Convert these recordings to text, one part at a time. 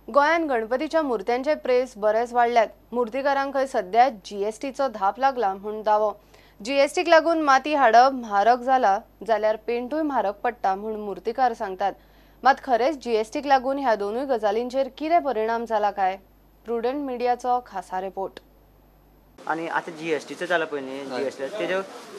गोंयान गणपतीच्या मुर्त्यांचे प्रेस बरेच वाढल्यात। मूर्तीकारांक सध्या जीएसटीचो धाप लागला म्हणून दावो। जीएसटीक लागून माती हाडप म्हारग जाला जाल्यार पेंटूय म्हारग पडटा म्हणून मूर्तीकार सांगतात। मात खरेच जीएसटीक लागून ह्या दोनूय गजालींचेर कितें परिणाम जाला काय? प्रुडंट मिडियाचो खासा रिपोर्ट। आणि आता जीएसटीचं झालं पळय जीएसटी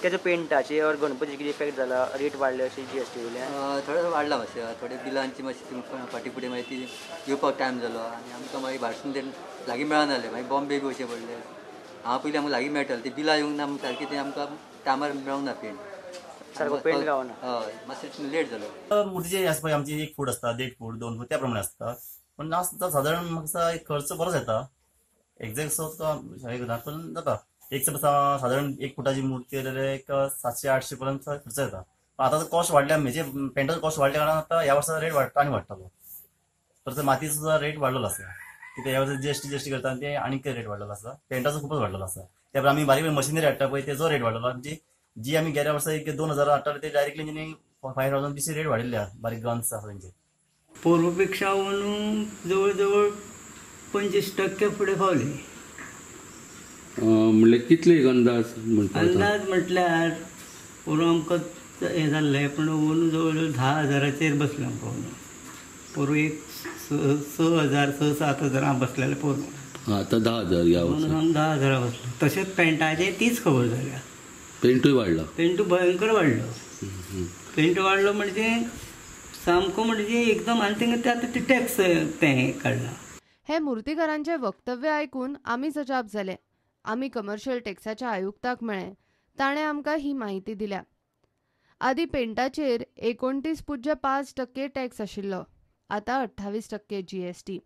त्याच्या पेंटाचे और गणपतीचे किती इफेक्ट जाला, रेट वाढले अशी जीएसटी वयल्यान थोडं वाढला मातशें, थोडे बिलांची मातशी फाटी फुडें मागीर ती येवपाक टायम जालो आनी आमकां मागीर भाशण ते लागीं मेळनासलें, मागीर बॉम्बे बी वचचें पडलें। हांव पयलीं आमकां लागीं मेळटालें, ती बिलां येवंक ना सारकें ते आमकां टायमार मेळूंक ना पेंट, सारको पेंट गावना। हय मातशें लेट जालो। मूर्तीचे आसता पळय आमची 1 फूट आसता, 1.5 फूट, 2 फूट त्या प्रमाणे आसता, पण आसता सादारण म्हाका एक खर्च बरोच येता। एक्झॅक्ट सो पर्यंत जाता। एक साधारण 1 फुटाची मूर्ती जाल्यार एक 700-800 पर्यंत खर्च येता। आता कॉस्ट वाढल्या, म्हणजे पेंटाचो कॉस्ट वाढल्या कारणान आता ह्या वर्सा रेट वाडटा आनी वाडटलो। तर मातीचो सुद्धा रेट वाडलेलो आसा, कित्याक ह्या वर्सा जीएसटी करता ते आनीक रेट वाडलेलो आसा। पेंटाचो खूपच वाडलेलो आसा, त्या आमी बारीक मशिनरी हाडटा पळय तेजो रेट वाडलेलो। म्हणजे जी आमी गेल्या वर्सा 2000 हाडटाले ते डायरेक्टली 5000 तशी रेट वाडिल्ली आसा, बारीक गन्स आसा तेंचे। पूर्वपेक्षा जवळ जवळ 25% फुडें पावली। म्हणजे कितले अंदाज म्हटल्यार पूर्व आमकां हें जाल्लें, पण अंदू जवळ जवळ 10,000चेर बसलें आमकां अंदू। पूर्व एक 6,000-7,000 बसलेले पूर्व। आता 10,000 या वर्षी 10,000 बसले। तशेंच पेंटाचे तीच खबर जाल्या, पेंटूय वाडला, पेंटू भयंकर वाडलो। पेंट वाडलो म्हणजे सामको म्हणजे एकदम, आनी तेंका आतां ते टॅक्स तें काडला। हे मूर्तीकारांचे वक्तव्य आयकून आमी सजाप जाले। आमी कमर्शियल टॅक्साच्या आयुक्ताक मेळ्ळे, ताणें आमकां ही माहिती दिल्या। आदी पेंटाचेर 29.5% टॅक्स आशिल्लो, आता 28% जीएसटी।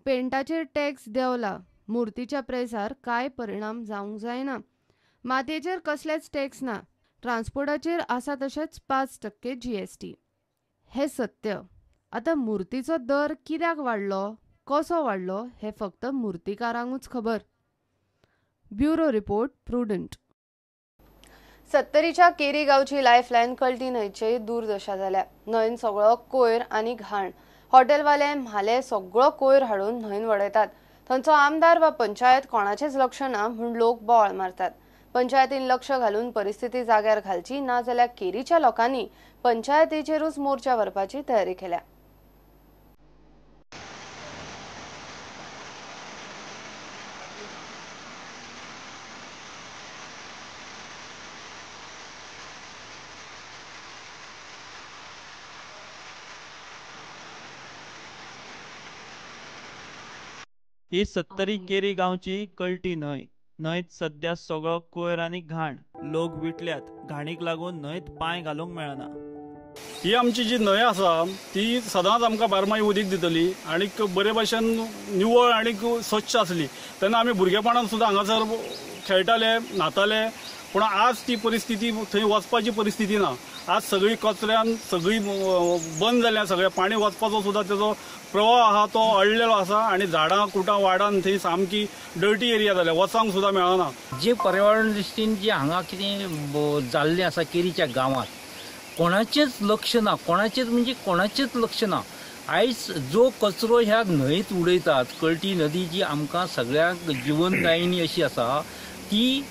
पेंटाचेर टॅक्स देंवला, मूर्तीच्या प्रेसार कांय परिणाम जावंक जायना। मातयेचेर कसलेच टॅक्स ना, ट्रान्सपोर्टाचेर आसा तशेंच 5% जीएसटी। हे सत्य। आता मूर्तीचो दर कित्याक वाडलो, कसो वाडलो हे फक्त मूर्तीकारांकूच खबर। ब्युरो रिपोर्ट, प्रुडंट। 70च्या केरी गांवची लायफलायन कळटी न्हंयचेय दुर्दशा जाल्या। न्हंयन सगळो कोयर आनी घाण। हॉटेलवाले म्हाले सगळो कोयर हाडून न्हंयन वडयतात। थंयचो आमदार वा पंचायत कोणाचेच लक्ष ना म्हूण लोक बोवाळ मारतात। पंचायतीन लक्ष घालून परिस्थिती जाग्यार घालची, ना जाल्यार केरीच्या लोकांनी पंचायतीचेरूच मोर्चा व्हरपाची तयारी केल्या। ही 70 केरी गांवची कळटी न्हंय। न्हंयत सध्या सगळो कोयर आनी घाण। लोक विटल्यात, घाणीक लागून न्हंयत पांय घालूंक मेळना। ही आमची जी न्हंय आसा ती सदांच आमकां बारमाही उदीक दितली आनी बरे भशेन निवळ आनी स्वच्छ आसली। तेन्ना आमी भुरगेपणांत सुद्दां हांगासर खेळटाले, न्हाताले, पूण आज ती परिस्थिती, थंय वचपाची परिस्थिती ना। आज सगळी कचऱ्यान सगळी बंद जाल्या, सगळें पाणी वचपाचो सुद्दां तेजो प्रवाह आहा तो अडलेलो आसा आनी झाडां कुटां वाडान थंय सामकी डर्टी एरिया जाल्या, वचूंक सुद्दां मेळना। जे पर्यावरण दृश्टीन जे हांगा कितें जाल्लें आसा केरीच्या गांवांत, कोणाचेच लक्ष ना, कोणाचेच लक्ष ना। आयज जो कचरो ह्या न्हंयत उडयतात, कळटी नदी जी आमकां सगळ्यांक जिवनदायिनी अशी आसा, ती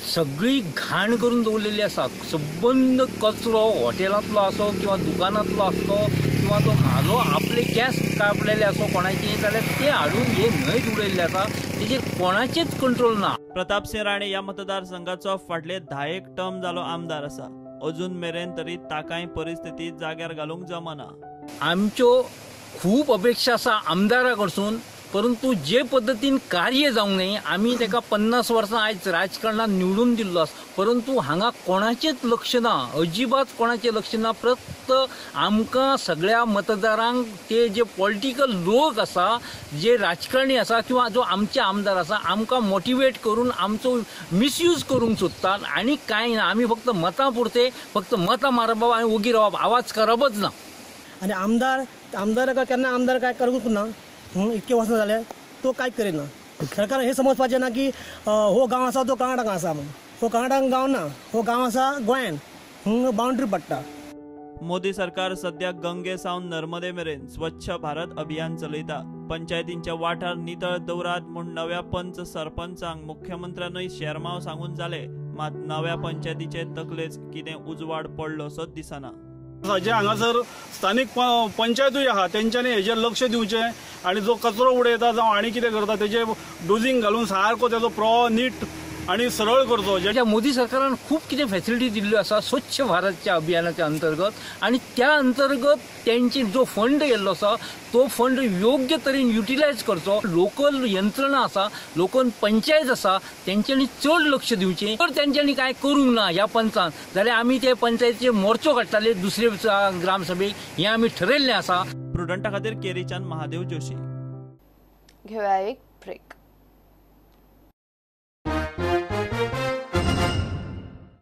सगळी घाण करून दवरलेली आसा। सबंद कचरो हॉटेलांतलो आसो किंवा दुकानांतलो आसलो किंवा तो म्हालो आपले केंस कापलेले आसो कोणाचे, जाल्यार ते हाडून हे न्हंयत उडयल्ले आसा, तेजेर कोणाचेच कंट्रोल ना। प्रताप सिंह राणे ह्या मतदारसंघाचो फाटले 10 टर्म जालो आमदार आसा। अजून मेरेन तरी ताकाय परिस्थिती जाग्यार घालूंक जमना। आमच्यो खूब अपेक्षा आसा आमदारा कडसून, परंतु जे पद्दतीन कार्य जावंक न्ही। आमी ताका 50 वर्सां आयज राजकारणात निवडून दिल्लो आसा, परंतु हांगा कोणाचेच लक्ष ना, अजिबात कोणाचें लक्ष ना। फक्त आमकां सगळ्या मतदारांक ते जे पॉलिटिकल लोक आसा, जे राजकारणी आसा किंवा जो आमचे आमदार आसा, आमकां मोटिवेट करून आमचो मिसयूज करूंक सोदतात आनी कांय ना। आमी फक्त मतां पुरते फक्त मतां मारप आनी ओगी रावप, आवाज करपच ना। आनी आमदार केन्ना आमदार काय करूंक ना, इतके वर्ष जाले तो काय करिना। सरकार हे समजपाचें ना की हो गांव आसा तो कर्नाटकांत आसा म्हणून। हो कर्नाटकांत गांव ना, हो गांव आसा गोंयान, बाउंड्री पडटा। मोदी सरकार सध्या गंगे सावन नर्मदे मेरेन स्वच्छ भारत अभियान चलयता। पंचायतींच्या वाठार नितळ दवरात म्हूण नव्या पंच सरपंचांक मुख्यमंत्र्यानूय शेरमाव सांगून जाले, मात नव्या पंचायतीचे तकलेच कितें उजवाड पडलो असोच दिसना. जे हांगासर स्थानीक पंचायतूय आहा तेंच्यांनी हेजेर लक्ष दिवचें आनी जो कचरो उडयता जावं आनी कितें करता तेजे डोजिंग घालून सारको तेजो प्रवाह नीट आणि सरळ करतो. ज्या मोदी सरकारान खूप कितें फॅसिलिटी दिल्ल्यो आसा स्वच्छ भारतच्या अभियानाच्या अंतर्गत, आणि त्या अंतर्गत त्यांची जो फंड येयल्लो आसा तो फंड योग्य तरेन युटिलायज करचो. लोकल यंत्रणा आसा, लोकल पंचायत आसा, तेंच्यांनी चड लक्ष दिवचें. जर तेंच्यांनी काय करूंक ना ह्या पंचान जाल्यार आमी ते पंचायतीचे मोर्चो काडटाले दुसरे ग्रामसभेक, हें आमी ठरयल्लें आसा. प्रुडंटा खातीर केरीच्यान महादेव जोशी. घेऊया एक